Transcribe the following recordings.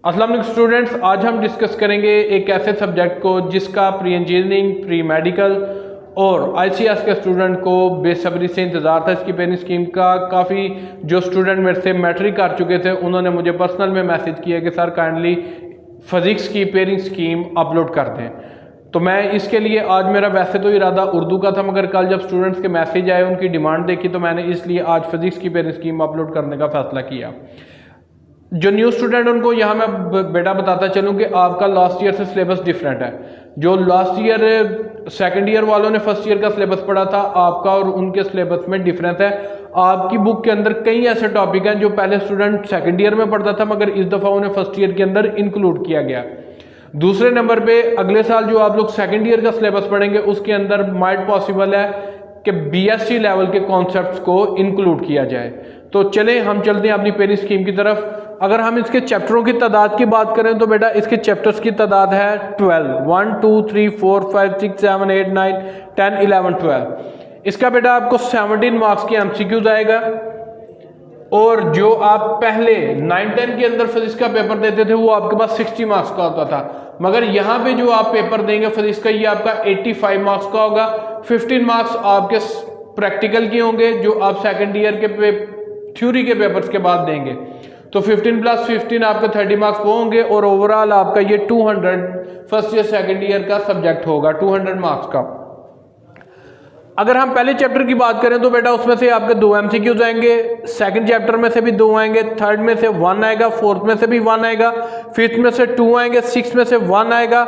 अस्सलाम वालेकुम स्टूडेंट्स, आज हम डिस्कस करेंगे एक ऐसे सब्जेक्ट को जिसका प्री इंजीनियरिंग, प्री मेडिकल और आईसीएस के स्टूडेंट को बेसब्री से इंतज़ार था इसकी पेयरिंग स्कीम का। काफ़ी जो स्टूडेंट मेरे से मैट्रिक कर चुके थे उन्होंने मुझे पर्सनल में मैसेज किया कि सर काइंडली फिज़िक्स की पेयरिंग स्कीम अपलोड कर दें। तो मैं इसके लिए आज मेरा वैसे तो इरादा उर्दू का था, मगर कल जब स्टूडेंट्स के मैसेज आए, उनकी डिमांड देखी, तो मैंने इसलिए आज फिज़िक्स की पेयरिंग स्कीम अपलोड करने का फैसला किया। जो न्यू स्टूडेंट उनको यहाँ मैं बेटा बताता चलूँ कि आपका लास्ट ईयर से सिलेबस डिफरेंट है। जो लास्ट ईयर सेकंड ईयर वालों ने फर्स्ट ईयर का सिलेबस पढ़ा था, आपका और उनके सिलेबस में डिफरेंस है। आपकी बुक के अंदर कई ऐसे टॉपिक हैं जो पहले स्टूडेंट सेकंड ईयर में पढ़ता था, मगर इस दफ़ा उन्हें फर्स्ट ईयर के अंदर इंक्लूड किया गया। दूसरे नंबर पे अगले साल जो आप लोग सेकंड ईयर का सिलेबस पढ़ेंगे उसके अंदर माइट पॉसिबल है कि बीएससी लेवल के कॉन्सेप्ट्स को इंक्लूड किया जाए। तो चलें हम चलते हैं अपनी पेयरिंग स्कीम की तरफ। अगर हम इसके चैप्टरों की तादाद की बात करें तो बेटा इसके चैप्टर्स की तादाद है 12, 1 2 3 4 5 6 7 8 9 10 11 12। इसका बेटा आपको 17 मार्क्स की एमसीक्यूज आएगा। और जो आप पहले 9-10 के अंदर फिजिक्स का पेपर देते थे वो आपके पास 60 मार्क्स का होता था, मगर यहाँ पे जो आप पेपर देंगे फिजिक्स का ये आपका 85 मार्क्स का होगा। 15 मार्क्स आपके प्रैक्टिकल के होंगे जो आप सेकंड ईयर के थ्योरी के पेपर्स के बाद देंगे। तो 15 + 15 आपके 30 मार्क्स वो होंगे और ओवरऑल आपका ये 200 फर्स्ट ईयर सेकंड ईयर का सब्जेक्ट होगा, 200 मार्क्स का। अगर हम पहले चैप्टर की बात करें तो बेटा उसमें से आपके 2 एमसीक्यूज आएंगे, सेकंड चैप्टर में से भी 2 आएंगे, थर्ड में से 1 आएगा, फोर्थ में से भी 1 आएगा, फिफ्थ में से 2 आएंगे, सिक्स में से 1 आएगा,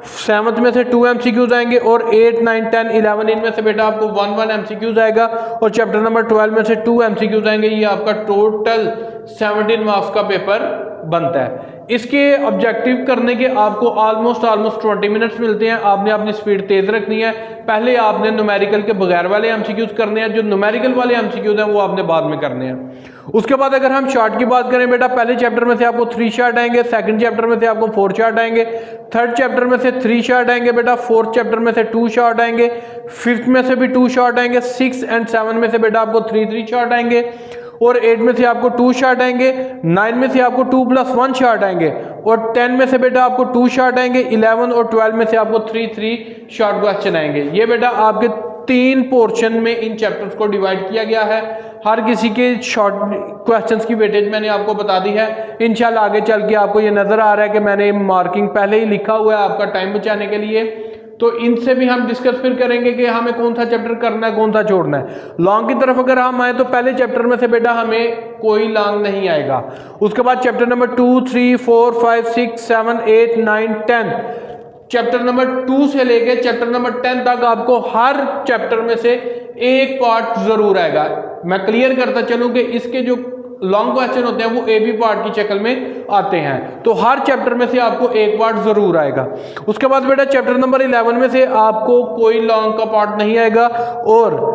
सेवंथ में से 2 एमसीक्यूज आएंगे और 8 9 10 11 इनमें से बेटा आपको 1 एमसीक्यूज आएगा और चैप्टर नंबर 12 में से 2 एमसीक्यूज आएंगे। ये आपका टोटल 17 मार्क्स का पेपर बनता है। इसके ऑब्जेक्टिव करने के आपको ऑलमोस्ट 20 मिनट्स मिलते हैं। आपने अपनी स्पीड तेज रखनी है। पहले आपने न्यूमेरिकल के बगैर वाले एमसीक्यूज करने हैं, जो न्यूमेरिकल वाले एमसीक्यूज हैं वो आपने बाद में करने हैं। उसके बाद अगर हम शार्ट की बात करें बेटा, पहले चैप्टर में से आपको 3 शार्ट आएंगे, सेकंड चैप्टर में से आपको 4 शार्ट आएंगे, थर्ड चैप्टर में से 3 शार्ट आएंगे बेटा, फोर्थ चैप्टर में से 2 शार्ट आएंगे, फिफ्थ में से भी 2 शार्ट आएंगे, 6 और 7 में से बेटा आपको 3 शार्ट आएंगे और 8 में से आपको 2 शार्ट आएंगे, 9 में से आपको 2 + 1 शार्ट आएंगे और 10 में से बेटा आपको 2 शार्ट आएंगे, 11 और 12 में से आपको 3 शार्ट क्वेश्चन आएंगे। ये बेटा आपके 3 पोर्शन में इन चैप्टर्स को डिवाइड किया गया है। हर किसी के शॉर्ट क्वेश्चंस की वेटेज मैंने आपको बता दी है। इंशाल्लाह आगे चल के आपको ये नजर आ रहा है कि मैंने मार्किंग पहले ही लिखा हुआ है आपका टाइम बचाने के लिए। तो इनसे भी हम डिस्कस फिर करेंगे कि हमें कौन सा चैप्टर करना है, कौन सा छोड़ना है। लॉन्ग की तरफ अगर हम आए तो पहले चैप्टर में से बेटा हमें कोई लॉन्ग नहीं आएगा। उसके बाद चैप्टर नंबर 2 3 4 5 6 7 8 9 10, चैप्टर नंबर 2 से लेके चैप्टर नंबर 10 तक आपको हर चैप्टर में से एक पार्ट जरूर आएगा। मैं क्लियर करता चलूं कि इसके जो लॉन्ग क्वेश्चन होते हैं वो ए बी पार्ट की शक्ल में आते हैं, तो हर चैप्टर में से आपको एक पार्ट जरूर आएगा। उसके बाद बेटा चैप्टर नंबर 11 में से आपको कोई लॉन्ग का पार्ट नहीं आएगा और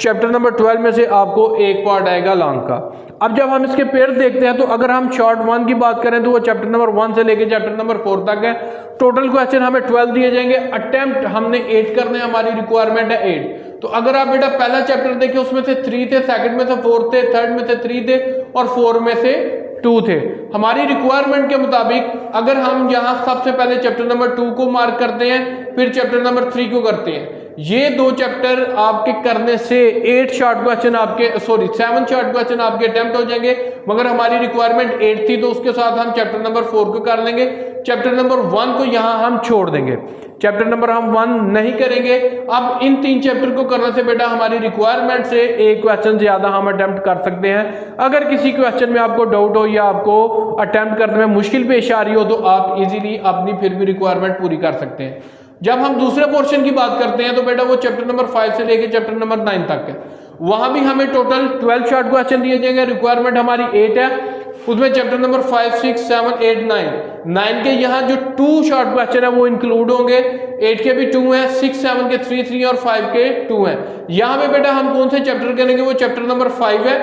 चैप्टर नंबर 12 में से आपको एक पार्ट आएगा लॉन्ग का। अब जब हम इसके पेयर देखते हैं तो अगर हम शॉर्ट 1 की बात करें तो वो चैप्टर नंबर 1 से लेकर चैप्टर नंबर 4 तक है। टोटल क्वेश्चन हमें 12 दिए जाएंगे, अटेम्प्ट हमने 8 करने, हमारी रिक्वायरमेंट है 8। तो अगर आप बेटा पहला चैप्टर देखें उसमें से 3 थे, सेकंड में से 4 थे, थर्ड में से 3 थे और 4 में से 2 थे। हमारी रिक्वायरमेंट के मुताबिक अगर हम यहाँ सबसे पहले चैप्टर नंबर 2 को मार्क करते हैं, फिर चैप्टर नंबर 3 को करते हैं, ये 2 चैप्टर आपके करने से 8 शॉर्ट क्वेश्चन आपके 7 शॉर्ट क्वेश्चन आपके अटेम्प्ट हो जाएंगे। मगर हमारी रिक्वायरमेंट 8 थी तो उसके साथ हम चैप्टर नंबर 4 को कर लेंगे, चैप्टर नंबर 1 को यहाँ हम छोड़ देंगे, चैप्टर नंबर हम 1 नहीं करेंगे। अब इन 3 चैप्टर को करने से बेटा हमारी रिक्वायरमेंट से एक क्वेश्चन ज्यादा हम अटेम्प्ट कर सकते हैं। अगर किसी क्वेश्चन में आपको डाउट हो या आपको अटेम्प्ट करने में मुश्किल पेश आ रही हो तो आप इजीली अपनी फिर भी रिक्वायरमेंट पूरी कर सकते हैं। जब हम दूसरे पोर्शन की बात करते हैं तो बेटा वो चैप्टर नंबर 5 से लेकर चैप्टर नंबर 9 तक है। वहां भी हमें टोटल 12 शॉर्ट क्वेश्चन दिए जाएंगे, रिक्वायरमेंट हमारी 8 है। उसमें चैप्टर नंबर 5 6 7 8 9 के यहाँ जो 2 शॉर्ट क्वेश्चन है वो इंक्लूड होंगे, 8 के भी 2 हैं, 6 7 के 3 और 5 के 2 हैं। यहाँ पे बेटा हम कौन से चैप्टर करेंगे, वो चैप्टर नंबर 5 है,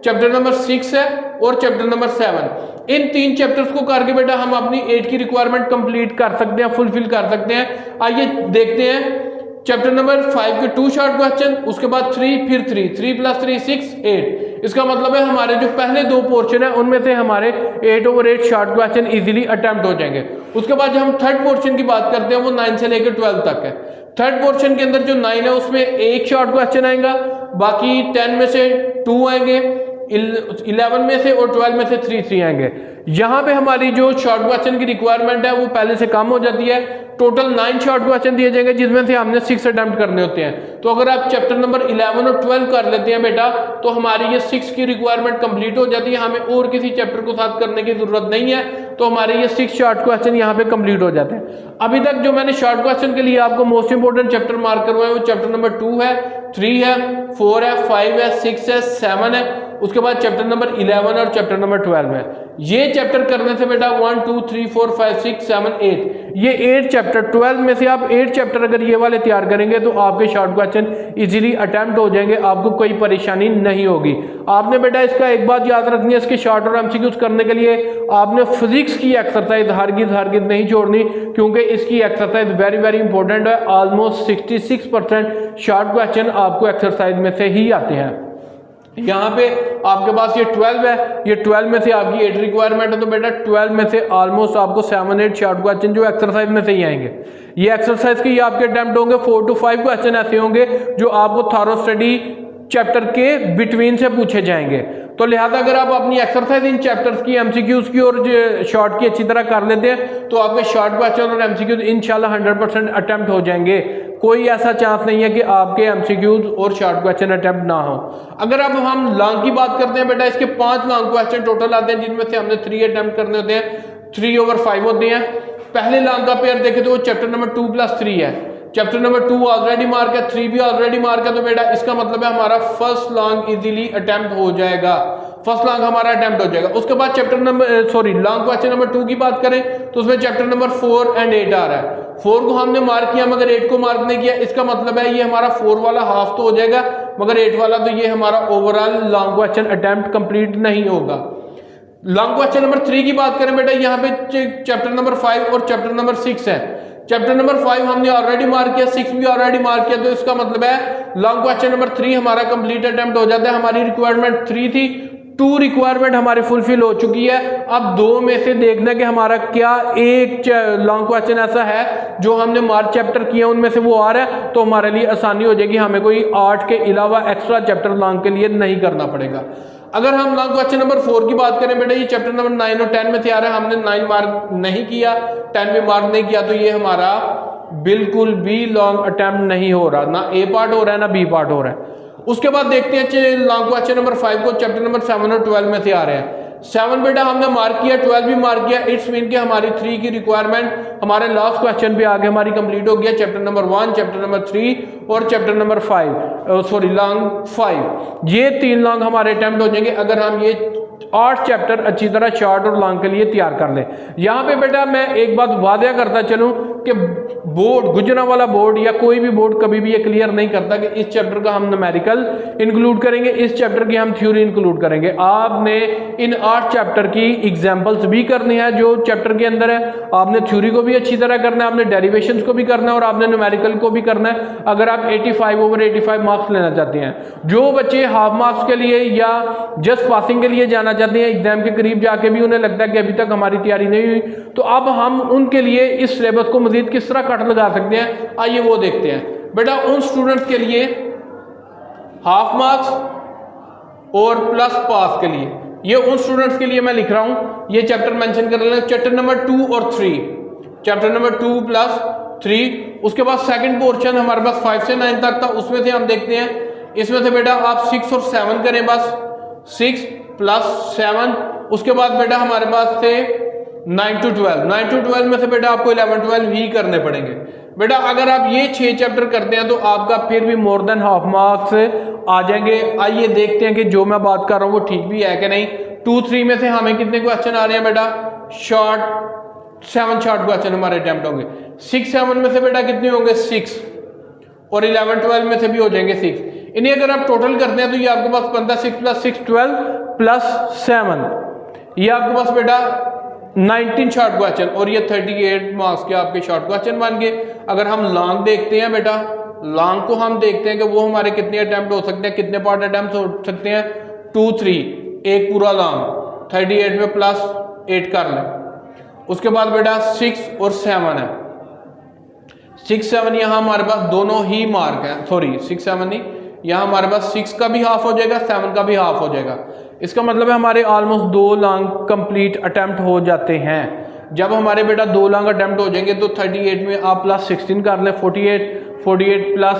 चैप्टर नंबर 6 है और चैप्टर नंबर 7। इन 3 चैप्टर्स को करके बेटा हम अपनी 8 की रिक्वायरमेंट कंप्लीट कर सकते हैं, फुलफिल कर सकते हैं। आइए देखते हैं चैप्टर नंबर 5 के 2 शॉर्ट क्वेश्चन, उसके बाद 3 फिर 3 + 3 6 8, इसका मतलब है हमारे जो पहले दो पोर्शन है उनमें से हमारे 8/8 शॉर्ट क्वेश्चन इजीली अटेम्प्ट हो जाएंगे। उसके बाद जो हम थर्ड पोर्शन की बात करते हैं वो 9 से लेकर 12 तक है। थर्ड पोर्शन के अंदर जो 9 है उसमें एक शॉर्ट क्वेश्चन आएगा, बाकी 10 में से 2 आएंगे, 11 में से और 12 में से 3 आएंगे। यहाँ पे हमारी जो शॉर्ट क्वेश्चन की रिक्वायरमेंट है वो पहले से कम हो जाती है। टोटल 9 शॉर्ट क्वेश्चन दिए जाएंगे जिसमें से हमने 6 अटेम्प्ट करने होते हैं। तो अगर आप चैप्टर नंबर 11 और 12 कर लेते हैं बेटा तो हमारी ये 6 की रिक्वायरमेंट कंप्लीट हो जाती है, हमें और किसी चैप्टर को साथ करने की जरूरत नहीं है। तो हमारे ये 6 शॉर्ट क्वेश्चन यहाँ पे कंप्लीट हो जाते हैं। अभी तक जो मैंने शॉर्ट क्वेश्चन के लिए आपको मोस्ट इंपोर्टेंट चैप्टर मार्क करवाए वो चैप्टर नंबर 2 है, 3 है, 4 है, 5 है, 6 है, 7 है, उसके बाद चैप्टर नंबर 11 और चैप्टर नंबर 12 है। ये चैप्टर करने से बेटा 1 2 3 4 5 6 7 8 ये 8 चैप्टर 12 में से आप 8 चैप्टर अगर ये वाले तैयार करेंगे तो आपके शॉर्ट क्वेश्चन इजीली अटेम्प्ट हो जाएंगे, आपको कोई परेशानी नहीं होगी। आपने बेटा इसका एक बात याद रखनी है, इसके शॉर्ट और एमसीक्यूज करने के लिए आपने फिजिक्स की एक्सरसाइज हरगिज नहीं छोड़नी, क्योंकि इसकी एक्सरसाइज वेरी वेरी इंपॉर्टेंट है। ऑलमोस्ट 66% शॉर्ट क्वेश्चन आपको एक्सरसाइज में से ही आते हैं। यहाँ पे आपके पास ये 12 है, ये 12 में से आपकी 8 रिक्वायरमेंट है, तो बेटा 12 में से ऑलमोस्ट आपको 7-8 शॉर्ट क्वेश्चन जो एक्सरसाइज में से ही आएंगे। ये एक्सरसाइज के ये आपके अटेम्प्ट होंगे, 4 to 5 क्वेश्चन ऐसे होंगे जो आपको थॉरो स्टडी चैप्टर के बिटवीन से पूछे जाएंगे। तो लिहाजा अगर आप अपनी एक्सरसाइज इन चैप्टर्स की, एमसीक्यूज की और शॉर्ट की अच्छी तरह कर लेते हैं तो आपके शॉर्ट क्वेश्चन और एमसीक्यूज इंशाल्लाह 100% अटेम्प्ट हो जाएंगे। कोई ऐसा चांस नहीं है कि आपके एमसीक्यूज और शॉर्ट क्वेश्चन अटेम्प्ट ना हो। अगर अब हम लॉन्ग की बात करते हैं बेटा, इसके 5 लॉन्ग क्वेश्चन टोटल आते हैं जिनमें से हमने 3 अटेम्प्ट करने होते हैं, 3/5 होते हैं। पहले लॉन्ग का पेयर देखें तो वो चैप्टर नंबर 2+3 है। चैप्टर नंबर 2 ऑलरेडी मार्क है, 3 भी ऑलरेडी मार्क है, तो बेटा इसका मतलब है हमारा फर्स्ट लॉन्ग इजीली अटेम्प्ट हो जाएगा, फर्स्ट लॉन्ग हमारा अटेम्प्ट हो जाएगा। उसके बाद chapter number long question number 2 की बात करें तो उसमें चैप्टर नंबर 4 और 8 आ रहा है। 4 को हमने मार्क किया मगर 8 को मार्क नहीं किया, इसका मतलब है ये हमारा 4 वाला हाफ तो हो जाएगा मगर 8 वाला तो ये हमारा overall long question attempt complete नहीं होगा। लॉन्ग क्वेश्चन नंबर 3 की बात करें बेटा, यहाँ पे चैप्टर नंबर 5 और चैप्टर नंबर 6 है। चैप्टर नंबर 5 हमने ऑलरेडी मार्क किया, 6 भी ऑलरेडी मार्क किया, तो इसका मतलब है लॉन्ग क्वेश्चन नंबर 3 हमारा कंप्लीट अटेम्प्ट हो जाता है। हमारी रिक्वायरमेंट 3 थी, 2 रिक्वायरमेंट हमारी फुलफिल हो चुकी है। अब 2 में से देखना कि हमारा क्या एक लॉन्ग क्वेश्चन ऐसा है जो हमने मार्च चैप्टर किया उनमें से वो आ रहा है, तो हमारे लिए आसानी हो जाएगी, हमें कोई 8 के अलावा एक्स्ट्रा चैप्टर लॉन्ग के लिए नहीं करना पड़ेगा। अगर हम लॉन्ग क्वेश्चन नंबर 4 की बात करें बेटा, ये चैप्टर नंबर 9 और 10 में से आ रहा है, हमने 9 मार्क नहीं किया, 10 में मार्क नहीं किया, तो ये हमारा बिल्कुल भी लॉन्ग अटेम्प्ट नहीं हो रहा, ना ए पार्ट हो रहा है ना बी पार्ट हो रहा है। उसके बाद देखते हैं लॉन्ग क्वेश्चन नंबर 5 को, चैप्टर नंबर 7 और 12 में से आ रहे हैं। 7 बेटा हमने मार्क किया, 12 भी मार्क किया, इट्स मीन कि हमारी 3 की रिक्वायरमेंट हमारे लास्ट क्वेश्चन पे आगे हमारी कंप्लीट हो गया। चैप्टर नंबर 1, चैप्टर नंबर 3 और चैप्टर नंबर 5 लॉन्ग 5, ये 3 लॉन्ग हमारे अटेम्प्ट हो जाएंगे अगर हम ये 8 चैप्टर अच्छी तरह शॉर्ट और लॉन्ग के लिए तैयार कर लें। यहाँ पे बेटा मैं एक बात वादा करता चलूँ कि बोर्ड, गुजरांवाला बोर्ड या कोई भी बोर्ड कभी भी ये क्लियर नहीं करता कि इस चैप्टर का हम न्यूमेरिकल इंक्लूड करेंगे, इस चैप्टर की हम थ्योरी इंक्लूड करेंगे। आपने इन 8 चैप्टर की एग्जांपल्स भी करनी है जो चैप्टर के अंदर है, आपने थ्योरी को भी अच्छी तरह करना है, आपने डेरिवेशंस को भी करना है और आपने न्यूमेरिकल को भी करना है अगर आप 85/85 मार्क्स लेना चाहते हैं। जो बच्चे हाफ मार्क्स के लिए या जस्ट पासिंग के लिए जाना चाहते हैं, एग्जाम के करीब जाके भी उन्हें लगता है कि अभी तक हमारी तैयारी नहीं हुई, तो अब हम उनके लिए इस सिलेबस को मजीद किस तरह कट लगा सकते हैं, आइए वो देखते हैं। बेटा उन स्टूडेंट्स के लिए हाफ मार्क्स और प्लस पास के लिए, ये उन स्टूडेंट्स के लिए मैं लिख रहा हूं, ये चैप्टर मेंशन कर लेना, चैप्टर नंबर 2 और 3, चैप्टर नंबर 2+3। उसके बाद सेकंड पोर्शन हमारे पास 5 से 9 तक था, उसमें से हम देखते हैं, इसमें से बेटा आप 6 और 7 करें, बस 6 + 7। उसके बाद बेटा हमारे पास थे 9 to 12 में से बेटा आपको 11-12 ही करने पड़ेंगे। बेटा अगर आप ये 6 चैप्टर करते हैं तो आपका फिर भी मोर देन हाफ मार्क्स आ जाएंगे। आइए देखते हैं कि जो मैं बात कर रहा हूँ वो ठीक भी है कि नहीं। 2-3 में से हमें कितने क्वेश्चन आ रहे हैं बेटा, 7 शॉर्ट क्वेश्चन हमारे अटेम्प्ट होंगे। 6-7 में से बेटा कितने होंगे, 6, और 11-12 में से भी हो जाएंगे 6। इन्हें अगर आप टोटल करते हैं तो ये आपके पास बनता है 6 + 6 12 + 7, ये आपके पास बेटा 19 शॉर्ट क्वेश्चन और ये 38 मार्क्स के आपके शॉर्ट क्वेश्चन बन गए। अगर हम लॉन्ग देखते हैं बेटा, लॉन्ग को हम देखते हैं कि वो हमारे कितने अटेम्प्ट हो सकते हैं, कितने पार्ट अटेम्प्ट हो सकते हैं, 2 3 एक पूरा लॉन्ग 38 में प्लस 8 कर लें। उसके बाद बेटा 6 और 7 है, 6 7 यहाँ हमारे पास दोनों ही मार्क है, सॉरी 6 7 नहीं, यहाँ हमारे पास 6 का भी हाफ हो जाएगा, 7 का भी हाफ हो जाएगा। इसका मतलब है हमारे ऑलमोस्ट 2 लॉन्ग कंप्लीट अटेम्प्ट हो जाते हैं। जब हमारे बेटा 2 लॉन्ग अटेम्प्ट हो जाएंगे तो 38 में आप प्लस 16 कर लें, 48 प्लस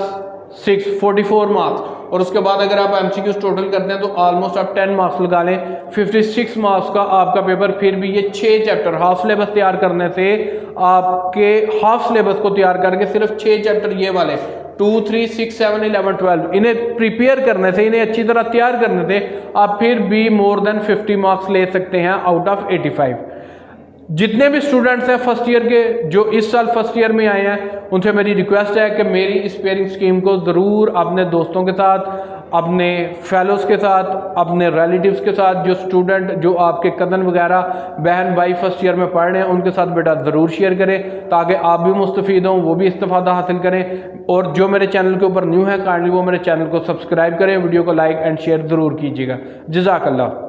6 44 मार्क्स। और उसके बाद अगर आप एमसीक्यूज टोटल करते हैं तो ऑलमोस्ट आप 10 मार्क्स लगा लें, 56 मार्क्स का आपका पेपर। फिर भी ये 6 चैप्टर हाफ सिलेबस तैयार करने से, आपके हाफ सिलेबस को तैयार करके सिर्फ 6 चैप्टर ये वाले 2 3 6 7 11 12 इन्हें प्रिपेयर करने से, इन्हें अच्छी तरह तैयार करने से आप फिर भी मोर देन 50 मार्क्स ले सकते हैं आउट ऑफ 85। जितने भी स्टूडेंट्स हैं फर्स्ट ईयर के जो इस साल फर्स्ट ईयर में आए हैं, उनसे मेरी रिक्वेस्ट है कि मेरी इस पेयरिंग स्कीम को ज़रूर अपने दोस्तों के साथ, अपने फेलोज के साथ, अपने रिलेटिव्स के साथ, जो स्टूडेंट जो आपके कज़न वगैरह बहन भाई फर्स्ट ईयर में पढ़ रहे हैं उनके साथ बेटा ज़रूर शेयर करें, ताकि आप भी मुस्तफ़ीद हों, वो भी इस्तिफ़ादा हासिल करें। और जो मेरे चैनल के ऊपर न्यू है काइंडली वो मेरे चैनल को सब्सक्राइब करें, वीडियो को लाइक एंड शेयर ज़रूर कीजिएगा। जज़ाकल्लाह।